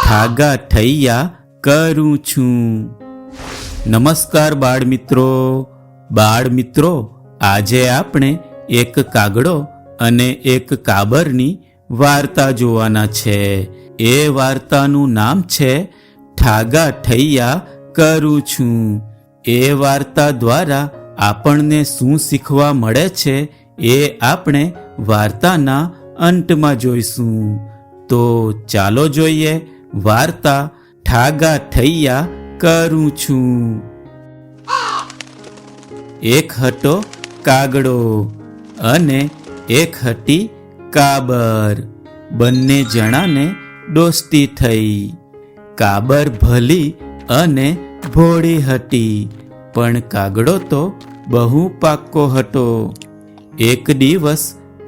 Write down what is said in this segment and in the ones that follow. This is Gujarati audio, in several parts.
ઠાગા ઠૈયા કરું છું. નમસ્કાર બાળમિત્રો, આજે આપણે એક કાગડો અને એક કાબરની વાર્તા જોવાના છે. એ વાર્તાનું નામ છે ઠાગા ઠૈયા કરું છું. એ વાર્તા દ્વારા આપણને શું શીખવા મળે છે એ આપણે વાર્તાના અંતમાં જોઈશું. તો ચાલો જોઈએ વાર્તા ઠાગા ઠૈયા કરું છું. એક હતો કાગડો અને એક હતી કાબર. બંને જણાને દોસ્તી થઈ. કાબર ભલી અને ભોળી હતી, પણ કાગડો તો બહુ પાક્કો હતો. એક દિવસ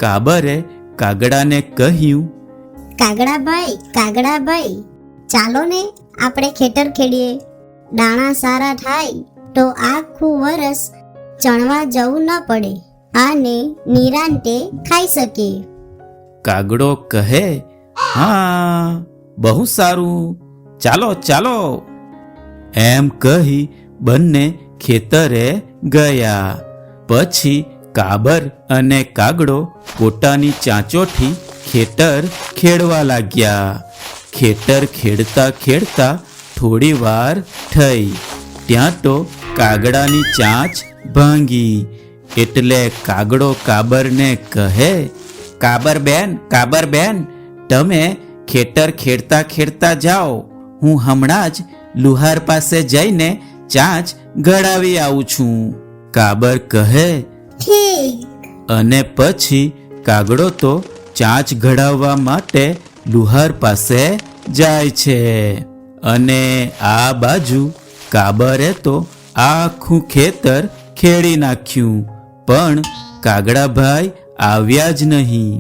કાબરે કાગડાને કહ્યું, કાગડાભાઈ, ચાલો ને આપણે ખેતર ખેડીએ. દાણા સારા થાય તો આખું વરસ ચણવા જવું ન પડે અને નિરાંતે ખાઈ શકીએ. કાગડો કહે, હા, બહુ સારું, ચાલો. એમ કહી બંને ખેતરે ગયા. પછી કાબર અને કાગડો પોતાની ચાંચોથી ખેતર ખેડવા લાગ્યા. ખેતર ખેડતા થોડી વાર થઈ. ત્યાં તો કાગડાની ચાંચ ભાંગી. એટલે કાગડો કાબરને કહે, કાબરબેન, તમે ખેતર ખેડતા જાઓ. હું હમણાં જ લુહાર પાસે જઈને ચાંચ ઘડાવી આવું છું. કાબર કહે, ઠીક. અને પછી કાગડો તો ચાંચ ઘડાવવા માટે લુહાર પાસે જાય છે. અને આ બાજુ કાબરે તો આખું ખેતર ખેડી નાખ્યું, પણ કાગડાભાઈ આવ્યા જ નહીં.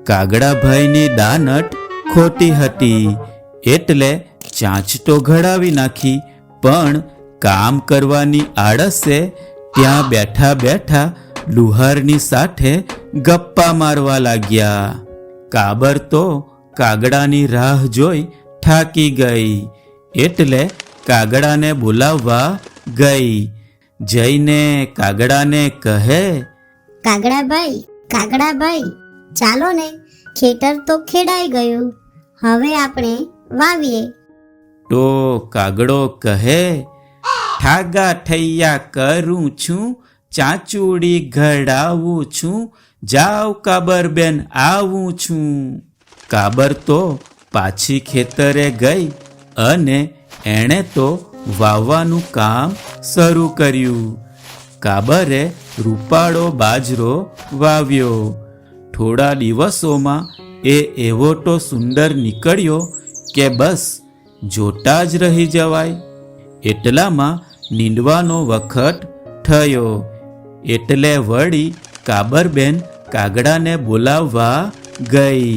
કાગડાભાઈની દાનત ખોટી હતી, એટલે ચાંચ તો ઘડાવી નાખી, પણ કામ કરવાની આળસે ત્યાં બેઠા લુહારની સાથે ગપ્પા મારવા લાગ્યા. કાબર તો કાગડાની રાહ જોઈ થાકી ગઈ, એટલે કાગડાને બોલાવવા ગઈ. જઈને કાગડાને કહે, કાગડાભાઈ, ચાલો ને, ખેતર તો ખેડાઈ ગયું, હવે આપણે વાવીએ. તો કાગડો કહે, ઠાગા ઠૈયા કરું છું, ચાંચુડી ઘડાવું છું, જાવ કાબરબેન આવું છું. કાબર તો પાછી ખેતરે ગઈ અને એણે તો વાવવાનું કામ શરૂ કર્યું. કાબરે રૂપાળો બાજરો વાવ્યો. થોડા દિવસોમાં એ એવો તો સુંદર નીકળ્યો કે બસ જોતા જ રહી જવાય. એટલામાં નીંદવાનો વખત થયો. એટલે વળી કાબરબેન કાગડાને બોલાવવા ગઈ.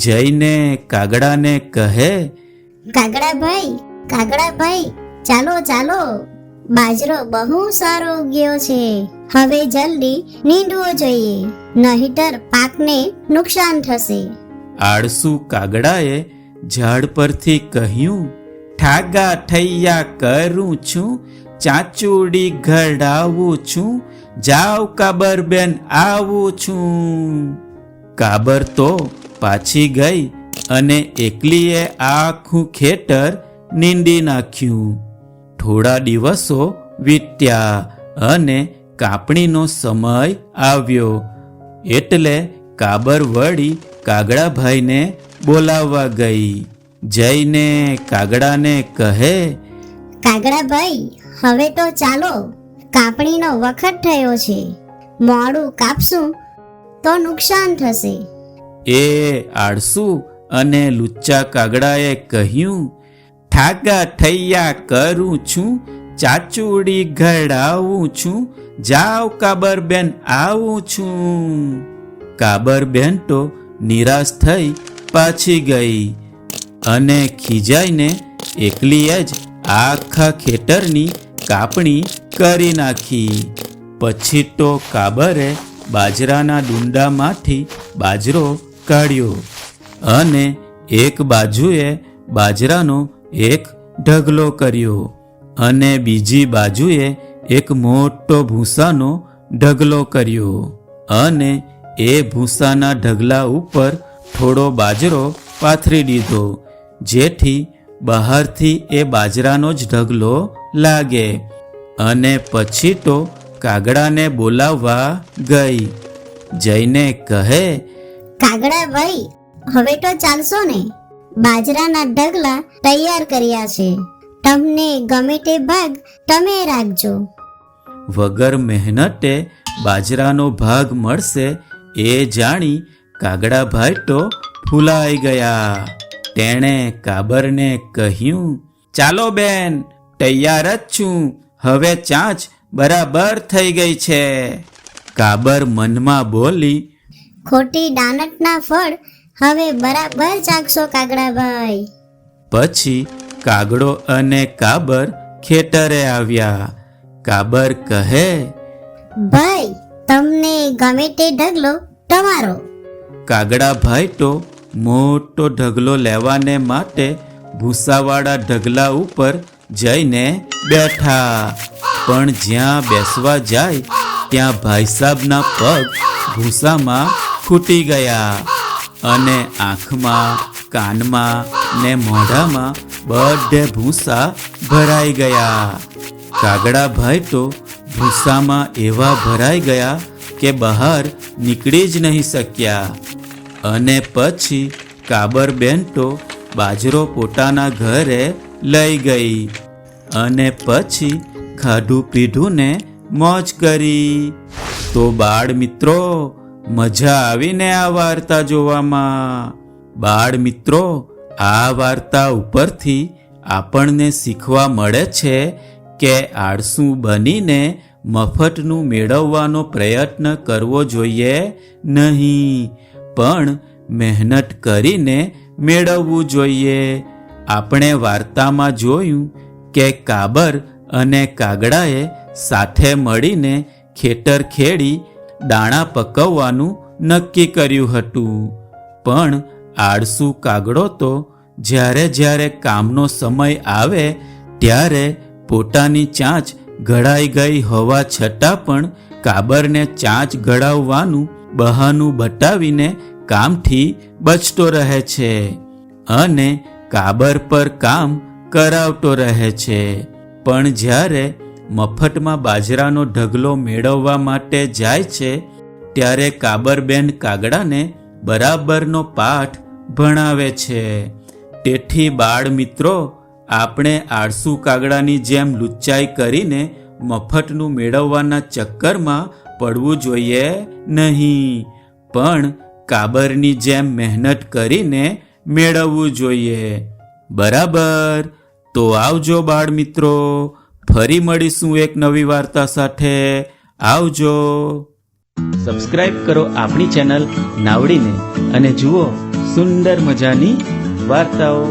જઈને કાગડાને કહે, કાગડાભાઈ, ચાલો, બાજરો બહુ સારો ઉગ્યો છે. હવે જલ્દી નીંદવો જોઈએ, નહીતર પાકને નુકસાન થશે. આળસુ કાગડાએ ઝાડ પરથી કહ્યું, ઠાગા ઠૈયા કરું છું, ચાંચુડી ઘડાવું છું, જાવ કાબરબેન આવું છું. કાબર તો પાછી ગઈ અને એકલીએ આખું ખેતર નીંદી નાખ્યું. થોડા દિવસો વીત્યા અને કાપણીનો સમય આવ્યો. એટલે કાબર વળી કાગડાભાઈને બોલાવવા ગઈ. જઈને કાગડાને કહે, કાગડાભાઈ, હવે તો ચાલો, કાપણીનો વખત થયો છે. મોડું કાપશું તો નુકસાન થશે. એ આળસુ અને લુચ્ચા કાગડાએ કહ્યું, ઠાગા ઠૈયા કરું છું, ચાંચુડી ઘડાવું છું, જાવ કાબરબેન આવું છું. કાબરબેન તો નિરાશ થઈ પાછી ગઈ અને ખીજાઈને એકલીએ જ આખા ખેતરની કાપણી કરી નાખી. પછી તો કાબરે બાજરાના ડુંડામાંથી બાજરો કાઢ્યો અને એક બાજુએ બાજરાનો એક ઢગલો કર્યો અને બીજી બાજુએ એક મોટો ભૂસાનો ઢગલો કર્યો અને એ ભૂસાના ઢગલા ઉપર થોડો બાજરો પાથરી દીધો, જેથી બહારથી એ બાજરાનો જ ઢગલો લાગે. અને પછી તો કાગડાને બોલાવવા ગઈ. જઈને કહે, કાગડા ભાઈ, હવે તો ચાલશો ને? બાજરાના ઢગલા તૈયાર કર્યા છે, તમને ગમે તે ભાગ તમે રાખજો. વગર મહેનતે બાજરાનો ભાગ મળશે એ જાણી કાગડાભાઈ તો ફૂલાઈ ગયા. તેણે કાબરને કહ્યું, ચાલો બેન, તૈયાર જ છું, હવે ચાંચ બરાબર થઈ ગઈ છે. કાબર મનમાં બોલી, ખોટી દાનતના ફળ હવે બરાબર ચાખશો કાગડાભાઈ. પછી કાગડો અને કાબર ખેતરે આવ્યા. કાબર કહે, ભાઈ, તમને ગમે તે ઢગલો તમારો. કાગડાભાઈ તો મોટો ઢગલો લેવાને માટે ભૂસાવાળા ઢગલા ઉપર જઈને બેઠા. પણ જ્યાં બેસવા જાય ત્યાં ભાઈ સાહેબના પગ ભૂસામાં ખૂટી ગયા અને આંખમાં, કાનમાં ને મોઢામાં બધે ભૂસા ભરાઈ ગયા. કાગડાભાઈ તો ભૂસામાં એવા ભરાઈ ગયા કે બહાર નીકળી જ નહીં શક્યા. અને પછી કાબરબેન તો બાજરો પોતાના ઘરે લઈ ગઈ અને પછી ખાધું પીધું ને મોજ કરી. તો બાળ મિત્રો, મજા આવીને આ વાર્તા જોવામાં. બાળ મિત્રો, આ વાર્તા ઉપરથી આપણને શીખવા મળે છે કે આળસુ બનીને મફતનું મેળવવાનો પ્રયત્ન કરવો જોઈએ નહીં, પણ મહેનત કરીને મેળવવું જોઈએ. આપણે વાર્તામાં જોયું કે કાબર અને કાગડાએ સાથે મળીને ખેતર ખેડી દાણા પકવવાનું નક્કી કર્યું હતું. પણ આળસુ કાગડો તો જ્યારે કામનો સમય આવે ત્યારે પોતાની ચાંચ ઘડાઈ ગઈ હોવા છતાં પણ કાબરને ચાંચ ઘડાવવાનું બહાનું બતાવીને કામથી બચતો રહે છે અને કાબર પર કામ કરાવતો રહે છે. પણ જ્યારે મફતમાં બાજરાનો ઢગલો મેળવવા માટે જાય છે ત્યારે કાબરબેન કાગડાને બરાબરનો પાઠ ભણાવે છે. તેથી બાળ મિત્રો, આપણે આળસુ કાગડાની જેમ લુચ્ચાઈ કરીને મફતનું મેળવવાના ચક્કરમાં પડવું જોઈએ નહીં, પણ કાબરની જેમ મહેનત કરીને મેળવવું જોઈએ. બરાબર? તો આવજો બાળ મિત્રો, ફરી મળીશું એક નવી વાર્તા સાથે. આવજો. સબસ્ક્રાઇબ કરો આપણી ચેનલ નાવડીને અને જુઓ સુંદર મજાની વાર્તાઓ.